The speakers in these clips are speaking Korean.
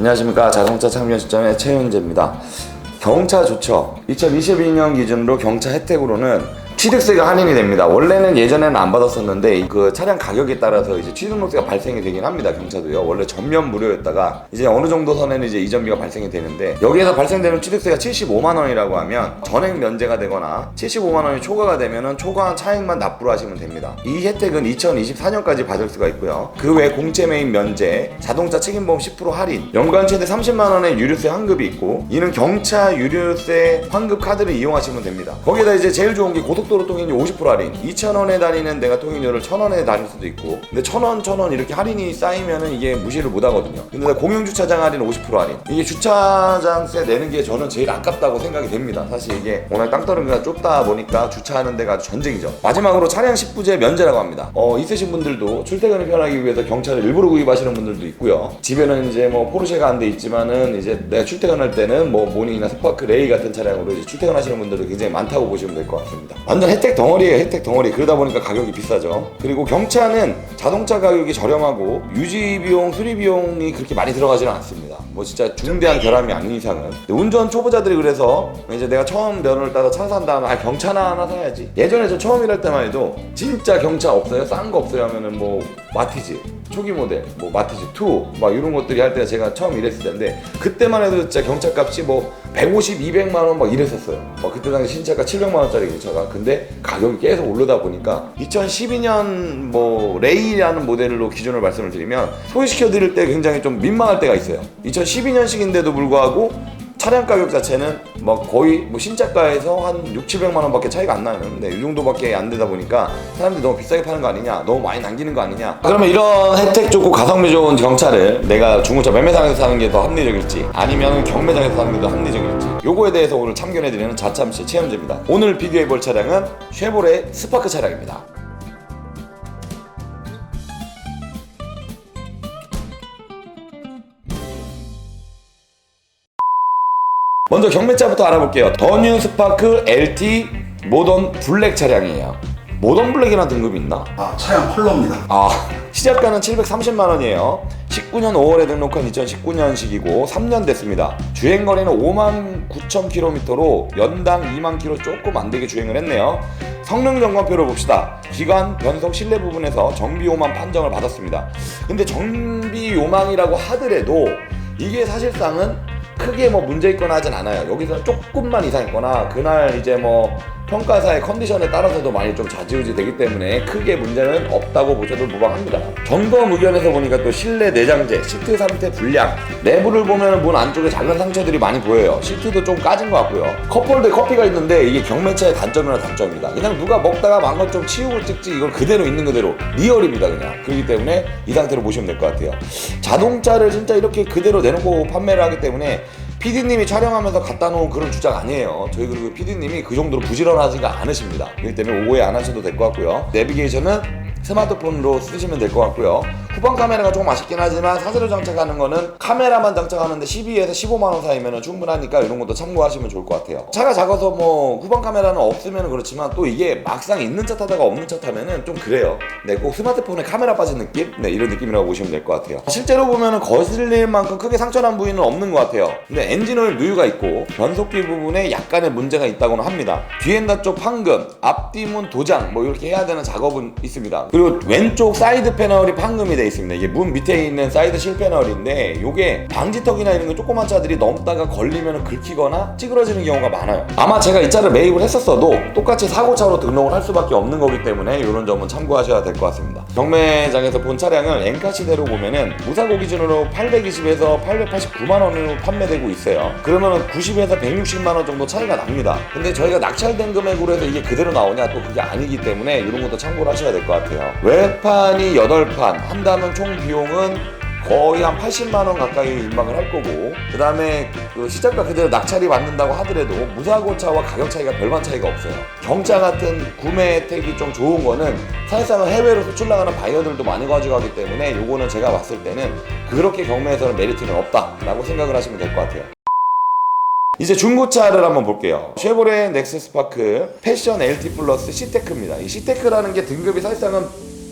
안녕하십니까. 자동차 참견 시점의 최윤재입니다. 경차 좋죠. 2022년 기준으로 경차 혜택으로는 취득세가 할인이 됩니다. 원래는 예전에는 안 받았었는데 그 차량 가격에 따라서 이제 취등록세가 발생이 되긴 합니다. 경차도요. 원래 전면 무료였다가 이제 어느 정도 선에는 이제 이전비가 발생이 되는데, 여기에서 발생되는 취득세가 75만 원이라고 하면 전액 면제가 되거나 75만 원이 초과가 되면은 초과한 차액만 납부를 하시면 됩니다. 이 혜택은 2024년까지 받을 수가 있고요. 그 외 공채 매입 면제, 자동차 책임보험 10% 할인, 연간 최대 30만 원의 유류세 환급이 있고, 이는 경차 유류세 환급 카드를 이용하시면 됩니다. 거기에다 이제 제일 좋은 게 고속도로 통행료 50% 할인. 2,000원에 다니는 내가 통행료를 1,000원에 다닐 수도 있고, 근데 1,000원 이렇게 할인이 쌓이면은 이게 무시를 못 하거든요. 근데 공영주차장 할인 50% 할인. 이게 주차장세 내는 게 저는 제일 아깝다고 생각이 됩니다. 사실 이게 워낙 땅덩어리가 좁다 보니까 주차하는 데가 아주 전쟁이죠. 마지막으로 차량 10부제 면제라고 합니다. 있으신 분들도 출퇴근을 편하기 위해서 경차를 일부러 구입하시는 분들도 있고요. 집에는 이제 뭐 포르쉐가 안 돼 있지만은 이제 내가 출퇴근할 때는 뭐 모닝이나 스파크 레이 같은 차량으로 이제 출퇴근하시는 분들도 굉장히 많다고 보시면 될 것 같습니다. 완전 혜택 덩어리예요. 혜택 덩어리. 그러다 보니까 가격이 비싸죠. 그리고 경차는 자동차 가격이 저렴하고 유지 비용, 수리 비용이 그렇게 많이 들어가지는 않습니다. 뭐 진짜 중대한 결함이 아닌 이상은. 운전 초보자들이 그래서 이제 내가 처음 면허를 따서 차 산 다음에 경차나 하나 사야지. 예전에 저 처음 일할 때만 해도 진짜 경차 없어요? 싼 거 없어요? 하면은 뭐 마티즈 초기 모델, 뭐 마티즈 2 막 이런 것들이 할 때 제가 처음 일했을 때인데, 그때만 해도 진짜 경차 값이 뭐 150, 200만 원 막 이랬었어요. 그때 당시 신차가 700만 원짜리 경차가. 근데 가격이 계속 오르다 보니까 2012년 뭐 레이라는 모델로 기준을 말씀을 드리면 소개시켜 드릴 때 굉장히 좀 민망할 때가 있어요. 2012년식인데도 불구하고 차량 가격 자체는 뭐 거의 뭐 신차가에서 한 6, 700만 원밖에 차이가 안 나요. 근데 이 정도밖에 안 되다 보니까 사람들이 너무 비싸게 파는 거 아니냐, 너무 많이 남기는 거 아니냐. 그러면 이런 혜택 좋고 가성비 좋은 경차를 내가 중고차 매매상에서 사는 게 더 합리적일지, 아니면 경매장에서 사는 게 더 합리적일지, 요거에 대해서 오늘 참견해드리는 자참씨 최현재입니다. 오늘 비교해볼 차량은 쉐보레 스파크 차량입니다. 먼저 경매차부터 알아볼게요. 더 뉴 스파크 LT 모던 블랙 차량이에요. 모던 블랙이라는 등급이 있나? 차량 컬러입니다. 시작가는 730만 원이에요. 19년 5월에 등록한 2019년식이고 3년 됐습니다. 주행거리는 59,000km로 연당 2만 km 조금 안되게 주행을 했네요. 성능 점검표를 봅시다. 기관, 변속, 실내 부분에서 정비 요망 판정을 받았습니다. 근데 정비 요망이라고 하더라도 이게 사실상은 크게 뭐 문제 있거나 하진 않아요. 여기서는 조금만 이상 있거나 그날 이제 뭐 평가사의 컨디션에 따라서도 많이 좀 좌지우지 되기 때문에 크게 문제는 없다고 보셔도 무방합니다. 점검 의견에서 보니까 또 실내 내장재, 시트 상태 불량, 내부를 보면 문 안쪽에 작은 상처들이 많이 보여요. 시트도 좀 까진 것 같고요. 컵홀더에 커피가 있는데 이게 경매차의 단점이나 단점입니다. 그냥 누가 먹다가 망 것 좀 치우고 찍지, 이걸 그대로 있는 그대로 리얼입니다. 그냥 그렇기 때문에 이 상태로 보시면 될 것 같아요. 자동차를 진짜 이렇게 그대로 내놓고 판매를 하기 때문에 PD님이 촬영하면서 갖다 놓은 그런 주장 아니에요. 저희 그리고 PD님이 그 정도로 부지런하지가 않으십니다. 그렇기 때문에 오해 안 하셔도 될 것 같고요. 내비게이션은 스마트폰으로 쓰시면 될 것 같고요. 후방 카메라가 조금 아쉽긴 하지만 사세로 장착하는 거는 카메라만 장착하는데 12에서 15만 원 사이면 충분하니까 이런 것도 참고하시면 좋을 것 같아요. 차가 작아서 뭐 후방 카메라는 없으면 그렇지만 또 이게 막상 있는 차 타다가 없는 차 타면은 좀 그래요. 네, 꼭 스마트폰에 카메라 빠진 느낌? 네, 이런 느낌이라고 보시면 될 것 같아요. 실제로 보면은 거슬릴 만큼 크게 상처난 부위는 없는 것 같아요. 근데 엔진오일 누유가 있고 변속기 부분에 약간의 문제가 있다고는 합니다. 뒤엔다 쪽 판금, 앞뒤문 도장 뭐 이렇게 해야 되는 작업은 있습니다. 그리고 왼쪽 사이드 패널이 판금이 되어 있습니다. 이게 문 밑에 있는 사이드 실 패널인데 요게 방지턱이나 이런 거 조그만 차들이 넘다가 걸리면 긁히거나 찌그러지는 경우가 많아요. 아마 제가 이 차를 매입을 했었어도 똑같이 사고차로 등록을 할 수밖에 없는 거기 때문에 이런 점은 참고하셔야 될 것 같습니다. 경매장에서 본 차량을 엔카시대로 보면은 무사고 기준으로 820에서 889만 원으로 판매되고 있어요. 그러면 90에서 160만 원 정도 차이가 납니다. 근데 저희가 낙찰된 금액으로 해서 이게 그대로 나오냐, 또 그게 아니기 때문에 이런 것도 참고를 하셔야 될 것 같아요. 외판이 8판 한다면 총 비용은 거의 한 80만 원 가까이 임박을 할 거고, 그 다음에 그 시작가 그대로 낙찰이 받는다고 하더라도 무사고차와 가격 차이가 별반 차이가 없어요. 경차 같은 구매 혜택이 좀 좋은 거는 사실상은 해외로 수출 나가는 바이어들도 많이 가져가기 때문에 요거는 제가 봤을 때는 그렇게 경매에서는 메리트는 없다라고 생각을 하시면 될 것 같아요. 이제 중고차를 한번 볼게요. 쉐보레 넥스 스파크 패션 LT 플러스 C테크입니다. 이 C테크라는 게 등급이 사실상은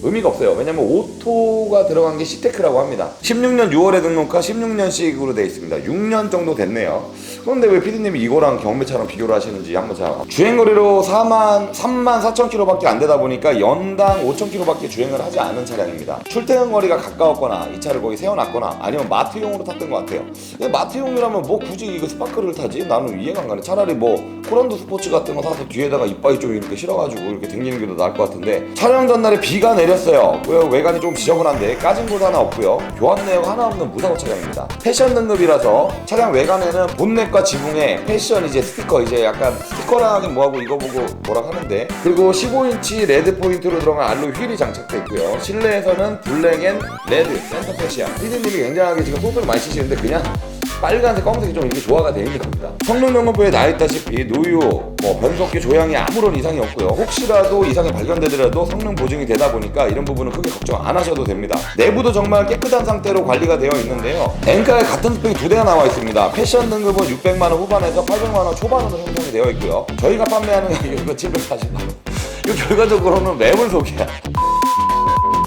의미가 없어요. 왜냐면 오토가 들어간 게 시테크라고 합니다. 16년 6월에 등록한 16년식으로 되어 있습니다. 6년 정도 됐네요. 그런데 왜 PD님이 이거랑 경매차랑 비교를 하시는지 한번 자. 주행거리로 34,000km밖에 안 되다 보니까 연당 5,000km밖에 주행을 하지 않은 차량입니다. 출퇴근 거리가 가까웠거나 이 차를 거기 세워놨거나 아니면 마트용으로 탔던 것 같아요. 근데 마트용이라면 뭐 굳이 이거 스파크를 타지? 나는 이해가 안 가네. 차라리 뭐 코란도 스포츠 같은 거 사서 뒤에다가 이빠이 좀 이렇게 실어가지고 이렇게 댕기는 게 더 나을 것 같은데, 촬영 전날에 비가 내렸어요. 외관이 좀 지저분한데 까진 곳 하나 없고요. 교환 내역 하나 없는 무사고 차량입니다. 패션 등급이라서 차량 외관에는 본넷과 지붕에 패션 이제 스티커, 이제 약간 스티커라 하긴 뭐하고 이거 보고 뭐라 하는데, 그리고 15인치 레드 포인트로 들어간 알로이 휠이 장착되어 있고요. 실내에서는 블랙 앤 레드 센터 패시아. 피디님이 굉장하게 지금 소스를 많이 치시는데 그냥 빨간색, 검은색이 좀 이렇게 조화가 되어 있는 겁니다. 성능연관표에 나와있다시피 노유, 변속기 조향이 아무런 이상이 없고요. 혹시라도 이상이 발견되더라도 성능 보증이 되다 보니까 이런 부분은 크게 걱정 안 하셔도 됩니다. 내부도 정말 깨끗한 상태로 관리가 되어 있는데요. 엔카에 같은 스펙이 2대가 나와 있습니다. 패션 등급은 600만원 후반에서 800만원 초반으로 형성이 되어 있고요. 저희가 판매하는 가격은 740만원. 이거 결과적으로는 매물속이야.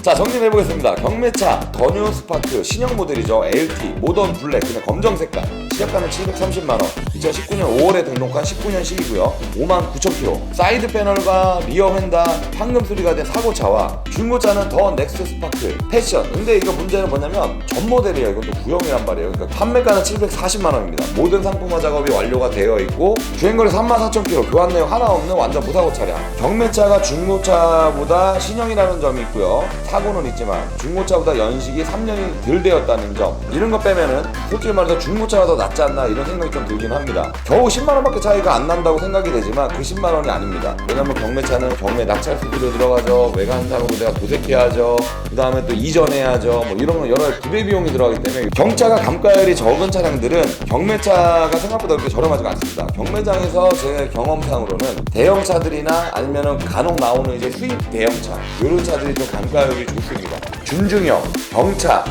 자, 정리해보겠습니다. 경매차 더뉴 스파크 신형 모델이죠. LT 모던 블랙, 그냥 검정 색깔. 시작가는 730만원. 2019년 5월에 등록한 19년식이고요 59,000km. 사이드 패널과 리어 휀다 황금 수리가 된 사고차와 중고차는 더 넥스 스파크 패션. 근데 이거 문제는 뭐냐면 전 모델이에요. 이건 또 구형이란 말이에요. 그러니까 판매가는 740만원입니다 모든 상품화 작업이 완료가 되어 있고 주행거리 34,000km, 교환 내역 하나 없는 완전 무사고 차량. 경매차가 중고차보다 신형이라는 점이 있고요. 사고는 있지만 중고차보다 연식이 3년이 덜 되었다는 점, 이런 거 빼면은 솔직히 말해서 중고차가 더 낫지 않나 이런 생각이 좀 들긴 합니다. 겨우 10만원밖에 차이가 안 난다고 생각이 되지만 그 10만원이 아닙니다. 왜냐면 경매차는 경매 낙찰 수수료 들어가죠, 외관 작업을 내가 도색해야죠, 그 다음에 또 이전해야죠, 뭐 이런 거 여러 구매 비용이 들어가기 때문에 경차가 감가율이 적은 차량들은 경매차가 생각보다 그렇게 저렴하지가 않습니다. 경매장에서 제 경험상으로는 대형차들이나 아니면은 간혹 나오는 이제 수입 대형차, 이런 차들이 좀 감가율이 좋습니다. 준중형, 경차,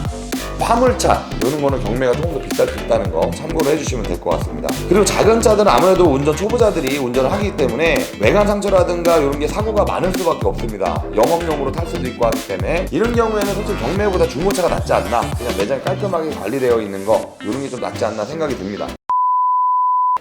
화물차, 이런 거는 경매가 조금 더 비쌀 수 있다는 거 참고로 해주시면 될 것 같습니다. 그리고 작은 차들은 아무래도 운전 초보자들이 운전을 하기 때문에 외관 상처라든가 이런 게 사고가 많을 수밖에 없습니다. 영업용으로 탈 수도 있고 하기 때문에 이런 경우에는 솔직히 경매보다 중고차가 낫지 않나, 그냥 매장이 깔끔하게 관리되어 있는 거 이런 게 좀 낫지 않나 생각이 듭니다.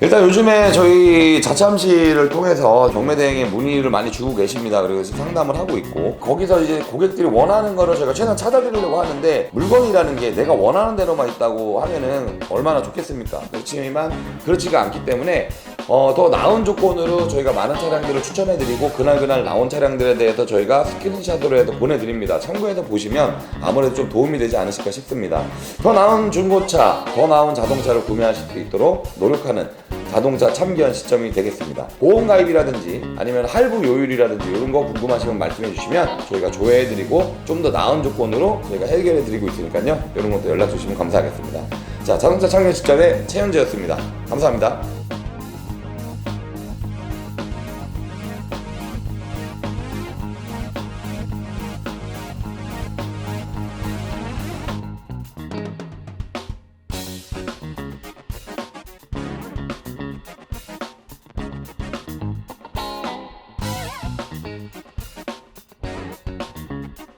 일단 요즘에 저희 자참실을 통해서 경매대행에 문의를 많이 주고 계십니다. 그래서 상담을 하고 있고 거기서 이제 고객들이 원하는 거를 저희가 최대한 찾아드리려고 하는데, 물건이라는 게 내가 원하는 대로만 있다고 하면은 얼마나 좋겠습니까? 그렇지만 그렇지가 않기 때문에 더 나은 조건으로 저희가 많은 차량들을 추천해드리고 그날 나온 차량들에 대해서 저희가 스크린샷으로 해서 보내드립니다. 참고해서 보시면 아무래도 좀 도움이 되지 않으실까 싶습니다. 더 나은 중고차, 더 나은 자동차를 구매하실 수 있도록 노력하는 자동차 참견 시점이 되겠습니다. 보험가입이라든지 아니면 할부 요율이라든지 이런 거 궁금하시면 말씀해 주시면 저희가 조회해드리고 좀 더 나은 조건으로 저희가 해결해드리고 있으니까요. 이런 것도 연락 주시면 감사하겠습니다. 자, 자동차 참견 시점의 최현재였습니다. 감사합니다.